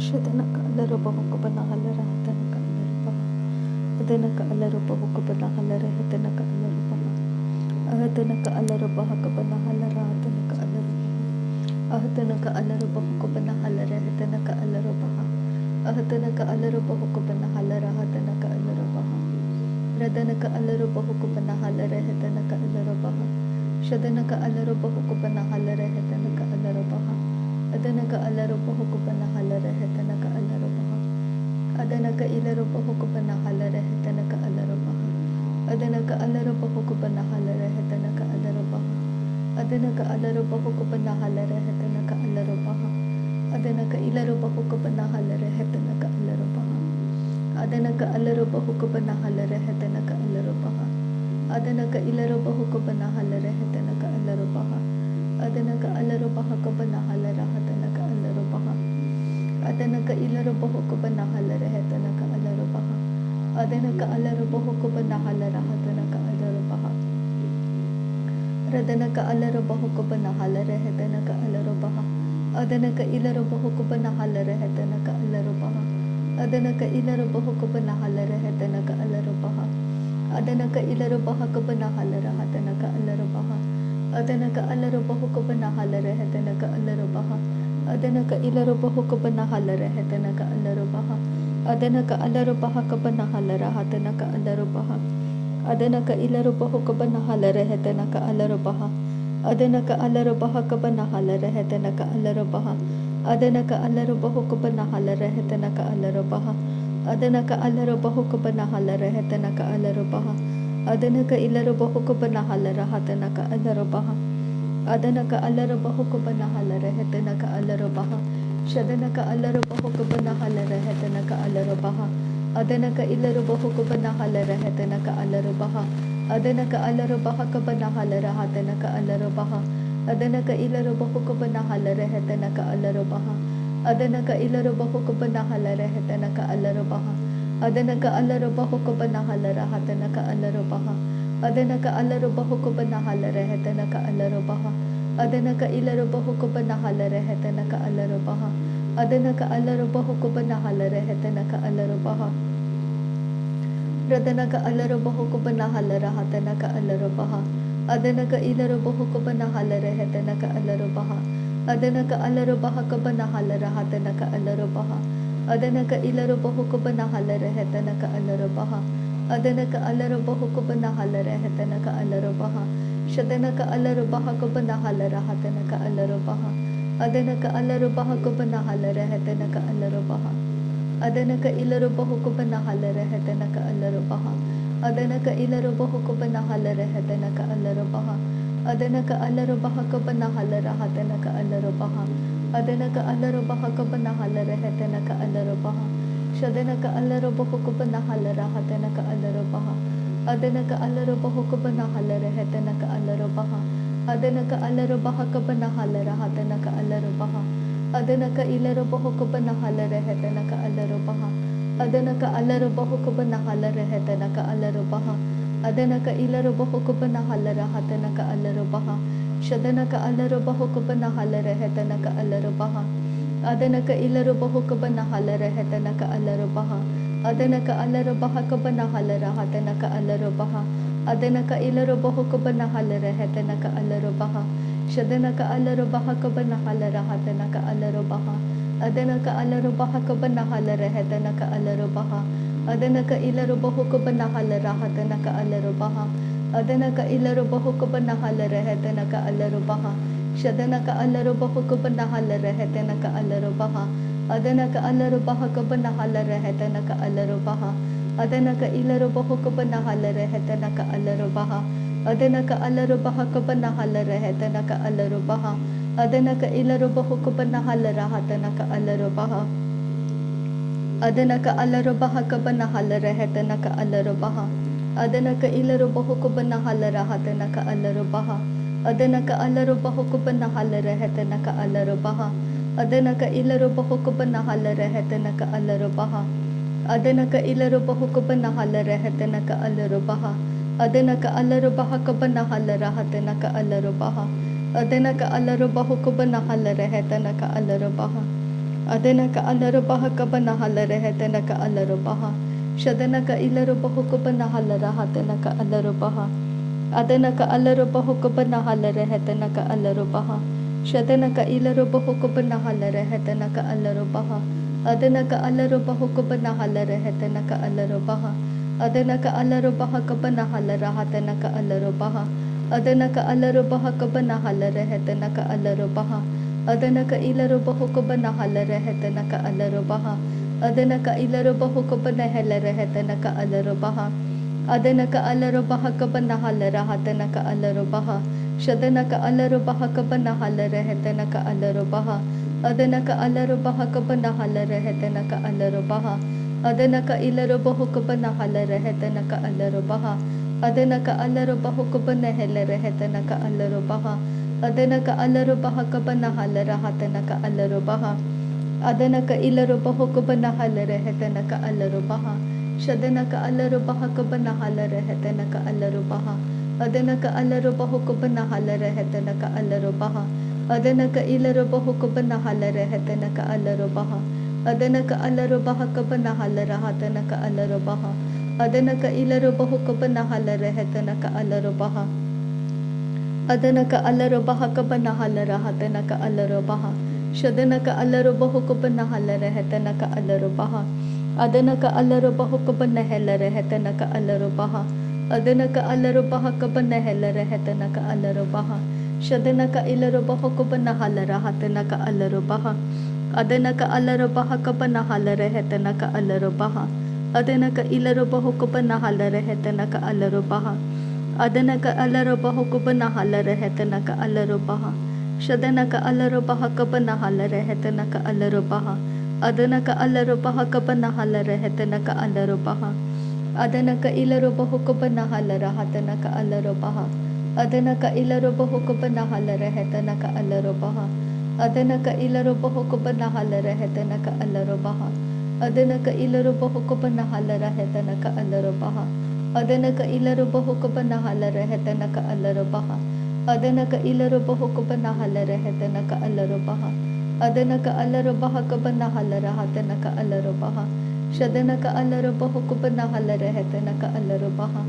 ಶತನಕ ಅಲ್ಲರೊಬ್ಬ ಹುಕ್ಕುಬನ ಹಲ್ಲರ ಹತನಕ ಅಲ್ಲರೊಬ್ಬ ಅದನಕ ಅಲ್ಲರೊಬ್ಬ ಹುಕ್ಕುಬನ ಹಲ್ಲರ ಹತನಕ ಅಲ್ಲರೊಬ್ಬ ಅಹತನಕ ಅಲ್ಲರೊಬ್ಬ ಹಕ್ಕಬನ ಹಲ್ಲರ ಹತನಕ ಅಲ್ಲರೊಬ್ಬ ಅಹತನಕ ಅಲ್ಲರೊಬ್ಬ ಹುಕ್ಕುಬನ ಹಲ್ಲರ ಹತನಕ ಅಲ್ಲರೊಬ್ಬ ಅಹತನಕ ಅಲ್ಲರೊಬ್ಬ ಹುಕ್ಕುಬನ ಹಲ್ಲರ ಹತನಕ ಅಲ್ಲರೊಬ್ಬ ರದನಕ ಅಲ್ಲರೊಬ್ಬ ಹುಕ್ಕುಬನ ಹಲ್ಲರ ಹತನಕ ಅಲ್ಲರೊಬ್ಬ ಶದನಕ ಅಲ್ಲರೊಬ್ಬ ಹುಕ್ಕುಬನ ಹಲ್ಲರ ಹತನಕ ಅಲ್ಲರೊಬ್ಬ ಅದನಕ ಅಲ್ಲರೊಬ್ಬ ಹುಕ್ಕುಬನ ಹಲ್ಲರ ಹತನಕ ಅಲ್ಲರೊಬ್ಬ ಅದನಕ ಇಲ್ಲರೊಬ್ಬ ಹುಕ್ಕುಬನ ಹಲ್ಲರ ಹತನಕ ಅಲ್ಲರೊಬ್ಬ ಅದನಕ ಅಲ್ಲರೊಬ್ಬ ಹುಕ್ಕುಬನ ಹಲ್ಲರ ಹತನಕ ಅಲ್ಲರೊಬ್ಬ ಅದನಕ ಅಲ್ಲರೊಬ್ಬ ಹುಕ್ಕುಬನ ಹಲ್ಲರ ಹತನಕ ಅಲ್ಲರೊಬ್ಬ ಅದನಕ ಇಲ್ಲರೊಬ್ಬ ಹುಕ್ಕುಬನ ಹಲ್ಲರ ಹತನಕ ಅಲ್ಲರೊಬ್ಬ ಅದನಕ ಅಲ್ಲರೊಬ್ಬ ಹುಕ್ಕುಬನ ಹಲ್ಲರ ಹತನಕ ಅಲ್ಲರೊಬ್ಬ ಅದನಕ ಇಲ್ಲರೊಬ್ಬ ಹುಕ್ಕುಬನ ಹಲ್ಲರ ಹತನಕ ಅಲ್ಲರೊಬ್ಬ ಅದನಕ ಅಲ್ಲರೊಬ್ಬ ಹಕ್ಕಬನ ಹಲ್ಲರ ಹತನಕ ಅಲ್ಲರೊಬ್ಬ ಅದನಕ ಇಲ್ಲರೊಬ್ಬ ಹುಕ್ಕುಬನ ಹಲ್ಲರ ಹತನಕ ಅಲ್ಲರೊಬ್ಬ ಅದನಕ ಅಲ್ಲರೊಬ್ಬ ಹುಕ್ಕುಬನ ಹಲ್ಲರ ಹತನಕ ಅಲ್ಲರೊಬ್ಬ ರದನಕ ಅಲ್ಲರೊಬ್ಬ ಹುಕ್ಕುಬನ ಹಲ್ಲರ ಹತನಕ ಅಲ್ಲರೊಬ್ಬ ಅದನಕ ಇಲ್ಲರೊಬ್ಬ ಹುಕ್ಕುಬನ ಹಲ್ಲರ ಹತನಕ ಅಲ್ಲರೊಬ್ಬ ಅದನಕ ಇಲ್ಲರೊಬ್ಬ ಹುಕ್ಕುಬನ ಹಲ್ಲರ ಹತನಕ ಅಲ್ಲರೊಬ್ಬ ಅದನಕ ಇಲ್ಲರೊಬ್ಬ ಹಕ್ಕಬನ ಹಲ್ಲರ ಹತನಕ ಅಲ್ಲರೊಬ್ಬ ಅದನಕ ಅಲ್ಲರೊಬ್ಬ ಹುಕ್ಕುಬನ ಹಲ್ಲರ ಹತನಕ ಅಲ್ಲರೊಬ್ಬ ಅದನಕ ಇಲ್ಲರೊಬ್ಬ ಹುಕ್ಕುಬನ ಹಲ್ಲರ ಹತನಕ ಅಲ್ಲರೊಬ್ಬ ಅದನಕ ಅಲ್ಲರೊಬ್ಬ ಹಕ್ಕಬನ ಹಲ್ಲರ ಹತನಕ ಅಲ್ಲರೊಬ್ಬ ಅದನಕ ಇಲ್ಲರೊಬ್ಬ ಹುಕ್ಕಬನ ಹಲ್ಲರ ಹತನಕ ಅಲ್ಲರೊಬ್ಬ ಅದನಕ ಅಲ್ಲರೊಬ್ಬ ಹಕ್ಕಬನ ಹಲ್ಲರ ಹತನಕ ಅಲ್ಲರೊಬ್ಬ ಅದನಕ ಅಲ್ಲರೊಬ್ಬ ಹುಕ್ಕಬನ ಹಲ್ಲರ ಹತನಕ ಅಲ್ಲರೊಬ್ಬ ಅದನಕ ಅಲ್ಲರೊಬ್ಬ ಹುಕ್ಕಬನ ಹಲ್ಲರ ಹತನಕ ಅಲ್ಲರೊಬ್ಬ ಅದನಕ ಇಲ್ಲರೊಬ್ಬ ಹುಕ್ಕಬನ ಹಲ್ಲರ ಹತನಕ ಅಲ್ಲರೊಬ್ಬ ಅದನಕ ಅಲ್ಲರೊಬ್ಬ ಹುಕ್ಕಬನ ಹಲ್ಲರ ಹತನಕ ಅಲ್ಲರೊಬ್ಬ ಶದನಕ ಅಲ್ಲರೊಬ್ಬ ಹುಕ್ಕಬನ ಹಲ್ಲರ ಹತನಕ ಅಲ್ಲರೊಬ್ಬ ಅದನಕ ಇಲ್ಲರೊಬ್ಬ ಹುಕ್ಕಬನ ಹಲ್ಲರ ಹತನಕ ಅಲ್ಲರೊಬ್ಬ ಅದನಕ ಅಲ್ಲರೊಬ್ಬ ಹಕ್ಕಬನ ಹಲ್ಲರ ಹತನಕ ಅಲ್ಲರೊಬ್ಬ ಅದನಕ ಇಲ್ಲರೊಬ್ಬ ಹುಕ್ಕಬನ ಹಲ್ಲರ ಹತನಕ ಅಲ್ಲರೊಬ್ಬ ಅದನಕ ಇಲ್ಲರೊಬ್ಬ ಹುಕ್ಕಬನ ಹಲ್ಲರ ಹತನಕ ಅಲ್ಲರೊಬ್ಬ ಅದನಕ ಅಲ್ಲರೊಬ್ಬ ಹುಕ್ಕಬನ ಹಲ್ಲರ ಹತನಕ ಅಲ್ಲರೊಬ್ಬ ಅದನಕ ಅಲ್ಲರೊಬ್ಬ ಹುಕ್ಕಬನ ಹಲ್ಲರ ಹತನಕ ಅಲ್ಲರೊಬ್ಬ ಅದನಕ ಇಲ್ಲರೊಬ್ಬ ಹುಕ್ಕಬನ ಹಲ್ಲರ ಹತನಕ ಅಲ್ಲರೊಬ್ಬ ಅದನಕ ಅಲ್ಲರೊಬ್ಬ ಹುಕ್ಕಬನ ಹಲ್ಲರ ಹತನಕ ಅಲ್ಲರೊಬ್ಬ ರದನಕ ಅಲ್ಲರೊಬ್ಬ ಹುಕ್ಕಬನ ಹಲ್ಲರ ಹತನಕ ಅಲ್ಲರೊಬ್ಬ ಅದನಕ ಇಲ್ಲರೊಬ್ಬ ಹುಕ್ಕಬನ ಹಲ್ಲರ ಹತನಕ ಅಲ್ಲರೊಬ್ಬ ಅದನಕ ಅಲ್ಲರೊಬ್ಬ ಹಕ್ಕಬನ ಹಲ್ಲರ ಹತನಕ ಅಲ್ಲರೊಬ್ಬ ಅದನಕ ಇಲ್ಲರೊಬ್ಬ ಹುಕ್ಕಬನ ಹಲ್ಲರ ಹತನಕ ಅಲ್ಲರೊಬ್ಬ ಅದನಕ ಅಲ್ಲರೊಬ್ಬ ಹುಕ್ಕಬನ ಹಲ್ಲರ ಹತನಕ ಅಲ್ಲರೊಬ್ಬ ಶದನಕ ಅಲ್ಲರೊಬ್ಬ ಹಕ್ಕಬನ ಹಲ್ಲರ ಹತನಕ ಅಲ್ಲರೊಬ್ಬ ಅದನಕ ಅಲ್ಲರೊಬ್ಬ ಹಕ್ಕಬನ ಹಲ್ಲರ ಹತನಕ ಅಲ್ಲರೊಬ್ಬ ಅದನಕ ಇಲ್ಲರೊಬ್ಬ ಹುಕ್ಕಬನ ಹಲ್ಲರ ಹತನಕ ಅಲ್ಲರೊಬ್ಬ ಅದನಕ ಇಲ್ಲರೊಬ್ಬ ಹುಕ್ಕಬನ ಹಲ್ಲರ ಹತನಕ ಅಲ್ಲರೊಬ್ಬ ಅದನಕ ಅಲ್ಲರೊಬ್ಬ ಹಕ್ಕಬನ ಹಲ್ಲರ ಹತನಕ ಅಲ್ಲರೊಬ್ಬ ಅದನಕ ಅಲ್ಲರೊಬ್ಬ ಹಕ್ಕಬನ ಹಲ್ಲರ ಹತನಕ ಅಲ್ಲರೊಬ್ಬ ಶದನಕ ಅಲ್ಲರೊಬ್ಬ ಹುಕ್ಕಬನ ಹಲ್ಲರ ಹತನಕ ಅಲ್ಲರೊಬ್ಬ ಅದನಕ ಅಲ್ಲರೊಬ್ಬ ಹುಕ್ಕಬನ ಹಲ್ಲರ ಹತನಕ ಅಲ್ಲರೊಬ್ಬ ಅದನಕ ಅಲ್ಲರೊಬ್ಬ ಹಕ್ಕಬನ ಹಲ್ಲರ ಹತನಕ ಅಲ್ಲರೊಬ್ಬ ಅದನಕ ಇಲ್ಲರೊಬ್ಬ ಹುಕ್ಕಬನ ಹಲ್ಲರ ಹತನಕ ಅಲ್ಲರೊಬ್ಬ ಅದನಕ ಅಲ್ಲರೊಬ್ಬ ಹುಕ್ಕಬನ ಹಲ್ಲರ ಹತನಕ ಅಲ್ಲರೊಬ್ಬ ಅದನಕ ಇಲ್ಲರೊಬ್ಬ ಹುಕ್ಕಬನ ಹಲ್ಲರ ಹತನಕ ಅಲ್ಲರೊಬ್ಬ ಶದನಕ ಅಲ್ಲರೊಬ್ಬ ಹುಕ್ಕಬನ ಹಲ್ಲರ ಹತನಕ ಅಲ್ಲರೊಬ್ಬ ಅದನಕ ಇಲ್ಲರೊಬ್ಬ ಹುಕ್ಕಬನ ಹಲ್ಲರ ಹತನಕ ಅಲ್ಲರೊಬ್ಬ ಅದನಕ ಅಲ್ಲರೊಬ್ಬ ಹಕ್ಕಬನ ಹಲ್ಲರ ಹತನಕ ಅಲ್ಲರೊಬ್ಬ ಅದನಕ ಇಲ್ಲರೊಬ್ಬ ಹುಕ್ಕಬನ ಹಲ್ಲರ ಹತನಕ ಅಲ್ಲರೊಬ್ಬ ಶದನಕ ಅಲ್ಲರೊಬ್ಬ ಹಕ್ಕಬನ ಹಲ್ಲರ ಹತನಕ ಅಲ್ಲರೊಬ್ಬ ಅದನಕ ಅಲ್ಲರೊಬ್ಬ ಹಕ್ಕಬನ ಹಲ್ಲರ ಹತನಕ ಅಲ್ಲರೊಬ್ಬ ಅದನಕ ಇಲ್ಲರೊಬ್ಬ ಹುಕ್ಕಬನ ಹಲ್ಲರ ಹತನಕ ಅಲ್ಲರೊಬ್ಬ ಅದನಕ ಇಲ್ಲರೊಬ್ಬ ಹುಕ್ಕಬನ ಹಲ್ಲರ ಹತನಕ ಅಲ್ಲರೊಬ್ಬ ಶದನಕ ಅಲ್ಲರೊಬ್ಬ ಹುಕ್ಕಬನ ಹಲ್ಲರ ಹತನಕ ಅಲ್ಲರೊಬ್ಬ ಅದನಕ ಅಲ್ಲರೊಬ್ಬ ಹಕ್ಕಬನ ಹಲ್ಲರ ಹತನಕ ಅಲ್ಲರೊಬ್ಬ ಅದನಕ ಇಲ್ಲರೊಬ್ಬ ಹುಕ್ಕಬನ ಹಲ್ಲರ ಹತನಕ ಅಲ್ಲರೊಬ್ಬ ಅದನಕ ಅಲ್ಲರೊಬ್ಬ ಹಕ್ಕಬನ ಹಲ್ಲರ ಹತನಕ ಅಲ್ಲರೊಬ್ಬ ಅದನಕ ಇಲ್ಲರೊಬ್ಬ ಹುಕ್ಕಬನ ಹಲ್ಲರ ಹತನಕ ಅಲ್ಲರೊಬ್ಬ ಅದನಕ ಅಲ್ಲರೊಬ್ಬ ಹಕ್ಕಬನ ಹಲ್ಲರ ಹತನಕ ಅಲ್ಲರೊಬ್ಬ ಅದನಕ ಇಲ್ಲರೊಬ್ಬ ಹುಕ್ಕಬನ ಹಲ್ಲರ ಹತನಕ ಅಲ್ಲರೊಬ್ಬ ಅದನಕ ಅಲ್ಲರೊಬ್ಬ ಹುಕ್ಕಬನ ಹಲ್ಲರ ಹತನಕ ಅಲ್ಲರೊಬ್ಬ ಅದನಕ ಇಲ್ಲರೊಬ್ಬ ಹುಕ್ಕಬನ ಹಲ್ಲರ ಹತನಕ ಅಲ್ಲರೊಬ್ಬ ಅದನಕ ಇಲ್ಲರೊಬ್ಬ ಹುಕ್ಕಬನ ಹಲ್ಲರ ಹತನಕ ಅಲ್ಲರೊಬ್ಬ ಅದನಕ ಅಲ್ಲರೊಬ್ಬ ಹಕ್ಕಬನ ಹಲ್ಲರ ಹತನಕ ಅಲ್ಲರೊಬ್ಬ ಅದನಕ ಅಲ್ಲರೊಬ್ಬ ಹುಕ್ಕಬನ ಹಲ್ಲರ ಹತನಕ ಅಲ್ಲರೊಬ್ಬ Adenaka alarubaha kabanahalarehtenaka alarubaha. Shadanaka ilarubahu kabanahalarahatanaka alarubaha. Adanaka alarubahu kabanahalarehtenaka alarubaha. Shadanaka ilarubahu kabanahalarehtenaka alarubaha. Adanaka alarubahu kabanahalarehtenaka alarubaha. Adanaka alarubaha kabanahalaраhatanaka alarubaha. Adanaka alarubaha kabanahalarehetanaka alarubaha. Adanaka ilarubahu kabanahalarehetanaka alarubaha. Adanaka ilarubahu kabanahalarehetanaka alarubaha. Adanaka alarubaha kabanahalaраhatanaka alarubaha. Shadanaka alarubaha kabanahalarehetanaka alarubaha. Adanaka alarubaha kabanahalarehetanaka alarubaha. Adanaka ilarubahu kabanahalarehetanaka alarubaha. Adanaka alarubahu kabanahalarehetanaka alarubaha. Adanaka alarubaha kabanahalaраhatanaka alarubaha. Adanaka ilarubahu kabanahalarehetanaka alarubaha. Shadanaka alarubaha kabanahalarehetanaka alarubaha. Adanaka alarubahu kabanahalarehetanaka alarubaha. Adanaka ilarubahu kabanahalarehetanaka alarubaha. Adanaka alarubaha kabanahalaраhatanaka alarubaha. Adanaka ilarubahu kabanahalarehetanaka alarubaha. Adanaka alarubaha kabanahalaраhatanaka alarubaha. Shadanaka alarubahu kabanahalarehetanaka alarubaha. Adanaka alarubahu kabanahalarehetanaka alarubaha. Adanaka alarubaha kabanahalarehetanaka alarubaha. Shadanaka ilarubahu kabanahalaраhatanaka alarubaha. Adanaka alarubaha kabanahalarehetanaka alarubaha. Adanaka ilarubahu kabanahalarehetanaka alarubaha. Adanaka alarubahu kabanahalarehetanaka alarubaha. Shadanaka alarubaha kabanahalarehetanaka alarubaha. Adanaka alarubaha kabanahalarehetanaka alarubaha. Adanaka ilarubahu kabanahalaраhatanaka alarubaha. Adanaka ilarubahu kabanahalarehetanaka alarubaha. Adanaka ilarubahu kabanahalarehetanaka alarubaha. Adanaka ilarubahu kabanahalarehetanaka alarubaha. Adanaka ilarubahu kabanahalarehetanaka alarubaha. Adanaka ilarubahu kabanahalarehetanaka alarubaha. Adanaka alarubaha kabanahalaраhatanaka alarubaha. Shadanaka alarubahu kabanahalarehetanaka alarubaha.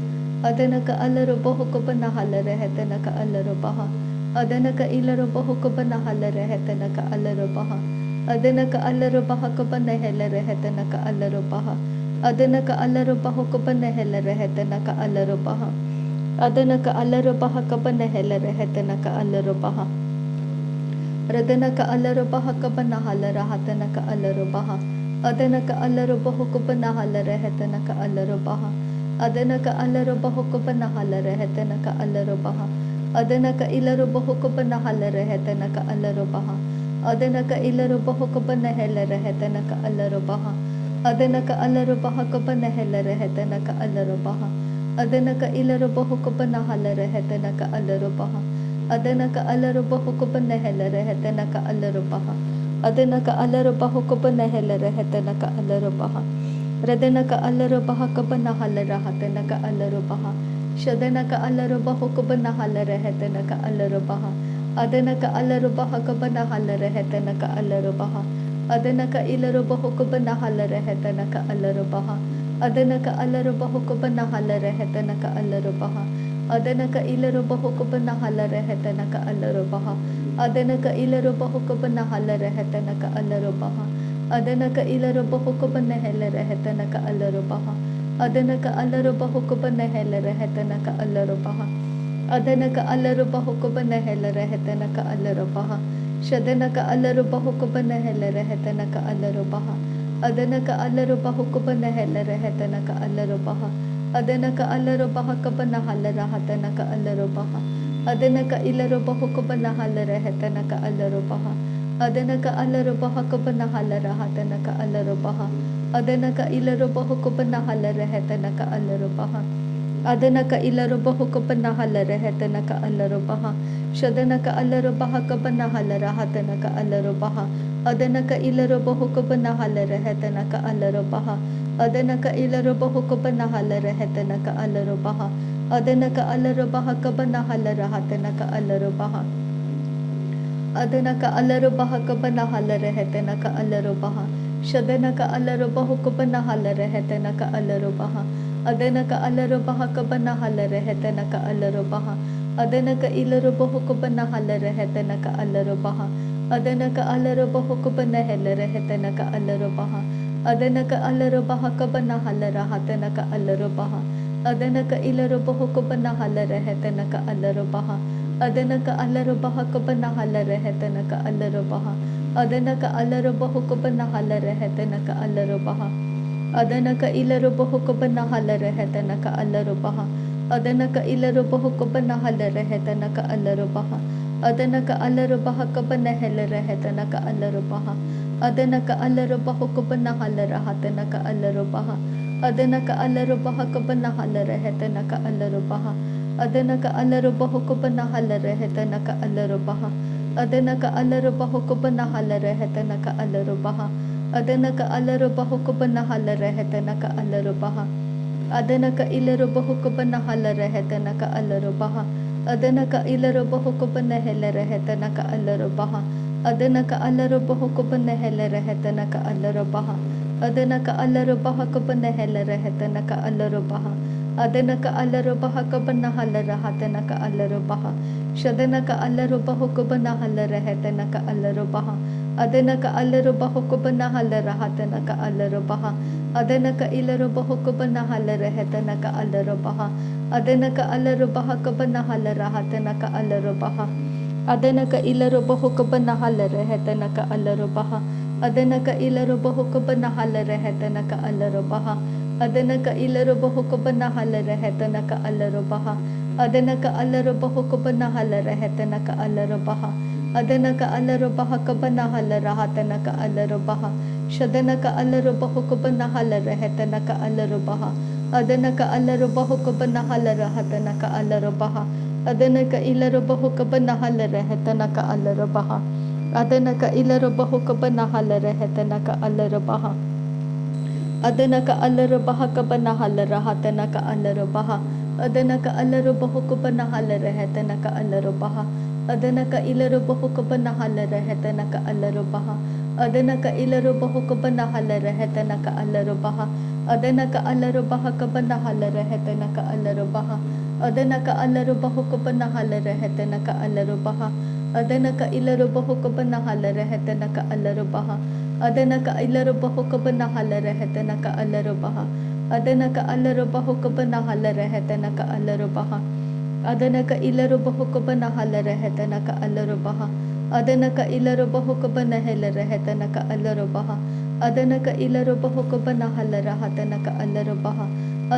Adanaka alarubahu kabanahalarehetanaka alarubaha. Adanaka ilarubahu kabanahalarehetanaka alarubaha. Adanaka alarubaha kabanahalarehetanaka alarubaha. Adanaka alarubahu kabanahalarehetanaka alarubaha. Adanaka alarubaha kabanahalarehetanaka alarubaha. Radanaka alarubaha kabanahalaраhatanaka alarubaha. Adanaka alarubahu kabanahalarehetanaka alarubaha. Adanaka alarubahu kabanahalarehetanaka alarubaha. Adanaka ilarubahu kabanahalarehetanaka alarubaha. Adanaka ilarubahu kabanahalarehetanaka alarubaha. Adanaka alarubaha kabanahalarehetanaka alarubaha. Adanaka ilarubahu kabanahalarehetanaka alarubaha. Adanaka alarubahu kabanahalarehetanaka alarubaha. Adanaka alarubahu kabanahalarehetanaka alarubaha. Radanaka alarubaha kabanahalaраhatanaka alarubaha. Shadanaka alarubahu kabanahalarehetanaka alarubaha. Adanaka alarubaha kabanahalarehetanaka alarubaha. Adanaka ilarubahu kabanahalarehetanaka alarubaha. Adanaka alarubahu kabanahalarehetanaka alarubaha. Adanaka ilarubahu kabanahalarehetanaka alarubaha. Adanaka ilarubahu kabanahalarehetanaka alarubaha. Adanaka ilarubahu kabanahalarehetanaka alarubaha. Adanaka alarubahu kabanahalarehetanaka alarubaha. Adanaka alarubahu kabanahalarehetanaka alarubaha. Shadanaka alarubahu kabanahalarehetanaka alarubaha. Adanaka alarubahu kabanahalarehetanaka alarubaha. Adanaka alarubaha kabanahalaраhatanaka alarubaha. Adanaka ilarubahu kabanahalarehetanaka alarubaha. Adanaka alarubaha kabanahalaраhatanaka alarubaha. Adanaka ilarubahu kabanahalarehetanaka alarubaha. Adanaka ilarubahu kabanahalarehetanaka alarubaha. Shadanaka alarubaha kabanahalaраhatanaka alarubaha. Adanaka ilarubahu kabanahalarehetanaka alarubaha. Adanaka ilarubahu kabanahalarehetanaka alarubaha. Adanaka alarubaha kabanahalaраhatanaka alarubaha. Adana ka alaruba hakabana halarehete ka alarubaha. Shadana ka alaruba hukubana halarehete ka alarubaha. Adana ka alaruba hakabana halarehete ka alarubaha. Adana ka ilaruba hukubana halarehete ka alarubaha. Adana ka alaruba hukubana halarehete ka alarubaha. Adana ka alaruba hakabana halarahate ka alarubaha. Adana ka ilaruba hukubana halarehete ka alarubaha. Adana ka alarubaha kabana halarehete ka alarubaha. Adana ka alarubaha kabana halarehete ka alarubaha. Adana ka ilarubaha kabana halarehete ka alarubaha. Adana ka ilarubaha kabana halarehete ka alarubaha. Adana ka alarubaha kabana halarehete ka alarubaha. Adana ka alarubaha kabana halarahate ka alarubaha. Adana ka alarubaha kabana halarehete ka alarubaha. Adana ka alarubaha kabana halarehete ka alarubaha. Adana ka alarubaha kabana halarehete ka alarubaha. Adana ka alarubaha kabana halarehete ka alarubaha. Adana ka ilarubaha kabana halarehete ka alarubaha. Adana ka ilarubaha kabana halarehete ka alarubaha. Adana ka alarubaha kabana halarehete ka alarubaha. Adana ka alarubaha kabana halarehete ka alarubaha. Adana ka alarubaha kabana halarahate ka alarubaha. Shadana ka alarubaha kabana halarehete ka alarubaha. Adana ka alarubaha kabana halarahate ka alarubaha. Adana ka ilarubaha kabana halarehete ka alarubaha. Adana ka alarubaha kabana halarahate ka alarubaha. Adana ka ilarubaha kabana halarehete ka alarubaha. Adana ka ilarubaha kabana halarehete ka alarubaha. Adana ka ilarubaha kabana halarehete ka alarubaha. Adana ka alarubaha kabana halarehete ka alarubaha. Adana ka alarubaha kabana halarahate ka alarubaha. Shadana ka alarubaha kabana halarehete ka alarubaha. Adana ka alarubaha kabana halarahate ka alarubaha. Adana ka ilarubaha kabana halarehete ka alarubaha. Adana ka ilarubaha kabana halarehete ka alarubaha. Adana ka alarubaha kabana halarahate ka alarubaha. Adana ka alarubaha kabana halarehete ka alarubaha. Adana ka ilarubaha kabana halarehete ka alarubaha. Adana ka ilarubaha kabana halarehete ka alarubaha. Adana ka alarubaha kabana halarehete ka alarubaha. Adana ka alarubaha kabana halarehete ka alarubaha. Adana ka ilarubaha kabana halarehete ka alarubaha. Adana ka ilarubaha kabana halarehete ka alarubaha. Adana ka alarubaha kabana halarehete ka alarubaha. Adana ka ilarubaha kabana halarehete ka alarubaha. Adana ka ilarubaha kabana halarehete ka alarubaha. Adana ka ilarubaha kabana halarahate ka alarubaha.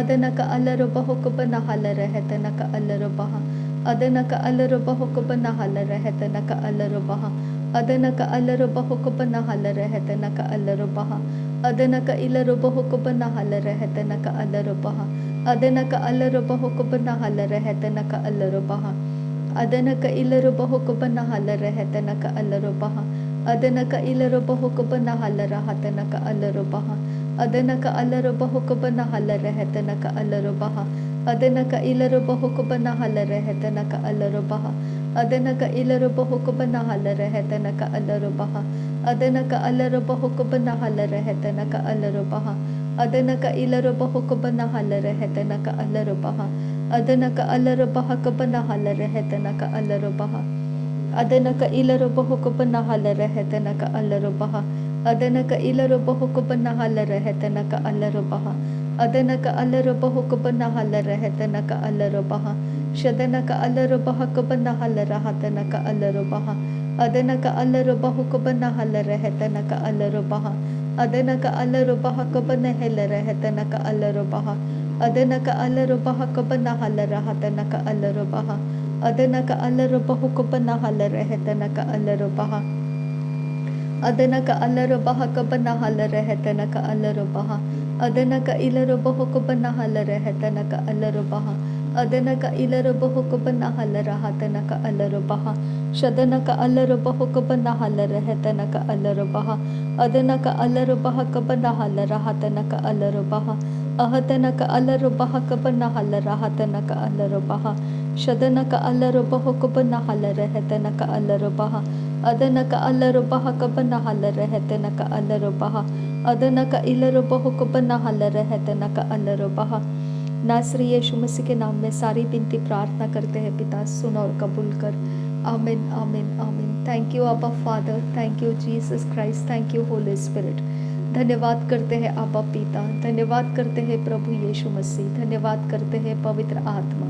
Adana ka alarubaha kabana halarehete ka alarubaha. Adana ka alarubaha kabana halarehete ka alarubaha. Adana ka alarubaha kabana halarehete ka alarubaha. Adana ka ilarubaha kabana halarehete ka alarubaha. Adana ka alarubaha kabana halarehete ka alarubaha. Adana ka ilarubaha kabana halarehete ka alarubaha. Adana ka ilarubaha kabana halarahate ka alarubaha. Adana ka alarubaha kabana halarehete ka alarubaha. Adana ka ilarubaha kabana halarehete ka alarubaha. Adana ka ilarubaha kabana halarehete ka alarubaha. Adana ka alarubaha kabana halarehete ka alarubaha. Adana ka ilarubaha kabana halarehete ka alarubaha. Adana ka alarubaha kabana halarehete ka alarubaha. Adana ka ilarubaha kabana halarehete ka alarubaha. Adana ka ilarubaha kabana halarehete ka alarubaha. Adana ka alarubaha kabana halarehete ka alarubaha. Shadana ka alarubaha kabana halarahate ka alarubaha. Adana ka alarubaha kabana halarehete ka alarubaha. Adana ka alarubaha kabana halarehete ka alarubaha. Adana ka alarubaha kabana halarahate ka alarubaha. Adana ka alarubaha kabana halarehete ka alarubaha. Adana ka alarubaha kabana halarehete ka alarubaha. Adana ka ilarubaha kabana halarehete ka alarubaha. Adana ka ilarubaha kabana halarahate ka alarubaha. Shadana ka alarubaha kabana halarehete ka alarubaha. Adana ka alarubaha kabana halarahate ka alarubaha. Ahadana ka alarubaha kabana halarahate ka alarubaha. Shadana ka alarubaha kabana halarehete ka alarubaha. ಅದನಕ ಅಲ್ಲರೊಬ್ಬ ಕಬ್ಬನ ಹಲ್ಲರ ಹೆತನಕ ಅಲ್ಲರೊಬ್ಬ ಅದನಕ ಇಲ್ಲರೊಬ್ಬ ಕೊಬ್ಬನ ಹಲ್ಲರ ಹೆತನಕ अल्लरೊಬ್ಬ नासरी यीशु मसीह के नाम में सारी विनती प्रार्थना करते हैं पिता, सुन और कबूल कर। आमीन आमीन आमीन। थैंक यू आबा father, thank you Jesus Christ, thank you Holi spirit. धन्यवाद करते हैं आबा पिता, धन्यवाद करते हैं प्रभु यीशु मसीह, धन्यवाद करते हैं पवित्र आत्मा।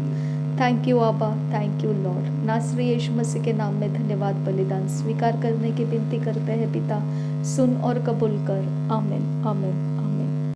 थैंक यू आबा, थैंक यू लॉर्ड। नासरी यीशु मसीह के नाम में धन्यवाद बलिदान स्वीकार करने की विनती करते हैं पिता, सुन और कबूल कर। आमीन आमीन।